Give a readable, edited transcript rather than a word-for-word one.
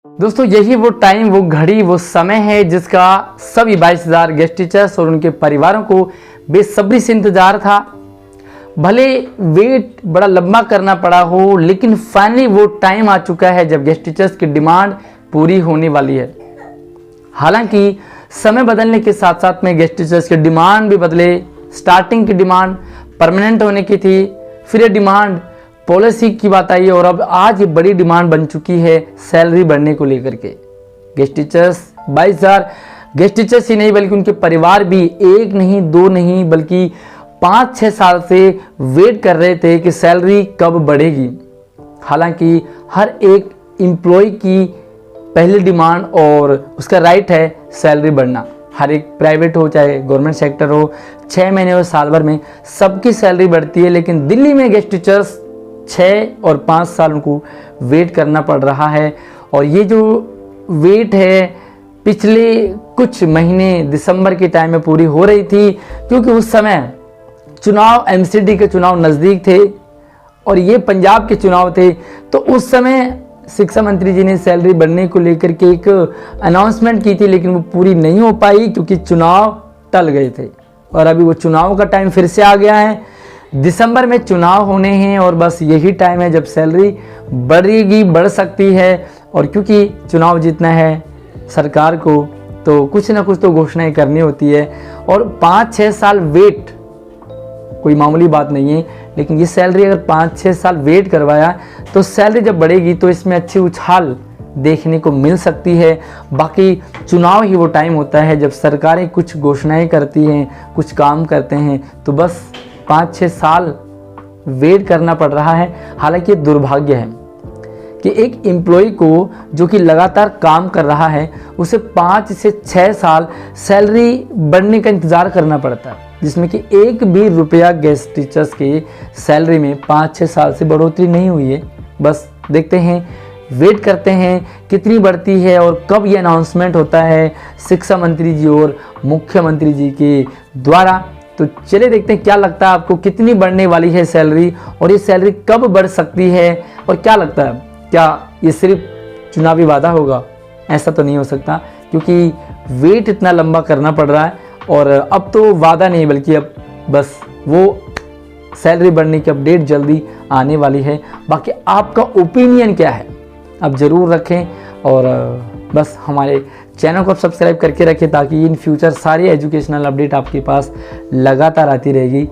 दोस्तों यही वो टाइम, वो घड़ी, वो समय है जिसका सभी 22,000 गेस्ट टीचर्स और उनके परिवारों को बेसब्री से इंतजार था। भले वेट बड़ा लंबा करना पड़ा हो, लेकिन फाइनली वो टाइम आ चुका है जब गेस्ट टीचर्स की डिमांड पूरी होने वाली है। हालांकि समय बदलने के साथ साथ में गेस्ट टीचर्स की डिमांड भी बदले। स्टार्टिंग की डिमांड परमानेंट होने की थी, फिर ये डिमांड पॉलिसी की बात आई और अब आज ये बड़ी डिमांड बन चुकी है सैलरी बढ़ने को लेकर के। गेस्ट टीचर्स 22,000 गेस्ट टीचर्स ही नहीं बल्कि उनके परिवार भी एक नहीं, दो नहीं, बल्कि 5-6 साल से वेट कर रहे थे कि सैलरी कब बढ़ेगी। हालांकि हर एक एम्प्लॉय की पहली डिमांड और उसका राइट है सैलरी बढ़ना। हर एक प्राइवेट हो चाहे गवर्नमेंट सेक्टर हो, 6 महीने और साल भर में सबकी सैलरी बढ़ती है, लेकिन दिल्ली में गेस्ट टीचर्स 6 और 5 साल उनको वेट करना पड़ रहा है। और ये जो वेट है पिछले कुछ महीने दिसंबर के टाइम में पूरी हो रही थी, क्योंकि उस समय चुनाव एमसीडी के चुनाव नज़दीक थे और ये पंजाब के चुनाव थे। तो उस समय शिक्षा मंत्री जी ने सैलरी बढ़ने को लेकर के एक अनाउंसमेंट की थी, लेकिन वो पूरी नहीं हो पाई क्योंकि चुनाव टल गए थे। और अभी वो चुनाव का टाइम फिर से आ गया है, दिसंबर में चुनाव होने हैं और बस यही टाइम है जब सैलरी बढ़ेगी, बढ़ सकती है। और क्योंकि चुनाव जीतना है सरकार को तो कुछ ना कुछ तो घोषणाएं करनी होती है। और 5-6 साल वेट कोई मामूली बात नहीं है, लेकिन ये सैलरी अगर 5-6 साल वेट करवाया तो सैलरी जब बढ़ेगी तो इसमें अच्छी उछाल देखने को मिल सकती है। बाकी चुनाव ही वो टाइम होता है जब सरकारें कुछ घोषणाएं करती हैं, कुछ काम करते हैं, तो बस 5-6 साल वेट करना पड़ रहा है। हालांकि दुर्भाग्य है कि एक एम्प्लॉय को जो कि लगातार काम कर रहा है उसे 5 से 6 साल सैलरी बढ़ने का इंतज़ार करना पड़ता है, जिसमें कि एक भी रुपया गेस्ट टीचर्स की सैलरी में 5-6 साल से बढ़ोतरी नहीं हुई है। बस देखते हैं, वेट करते हैं कितनी बढ़ती है और कब ये अनाउंसमेंट होता है शिक्षा मंत्री जी और मुख्यमंत्री जी के द्वारा। तो चलिए देखते हैं क्या लगता है आपको, कितनी बढ़ने वाली है सैलरी और ये सैलरी कब बढ़ सकती है। और क्या लगता है, क्या ये सिर्फ चुनावी वादा होगा? ऐसा तो नहीं हो सकता, क्योंकि वेट इतना लंबा करना पड़ रहा है और अब तो वादा नहीं बल्कि अब बस वो सैलरी बढ़ने की अपडेट जल्दी आने वाली है। बाकी आपका ओपिनियन क्या है आप ज़रूर रखें और बस हमारे चैनल को सब्सक्राइब करके रखें ताकि इन फ्यूचर सारी एजुकेशनल अपडेट आपके पास लगातार आती रहेगी।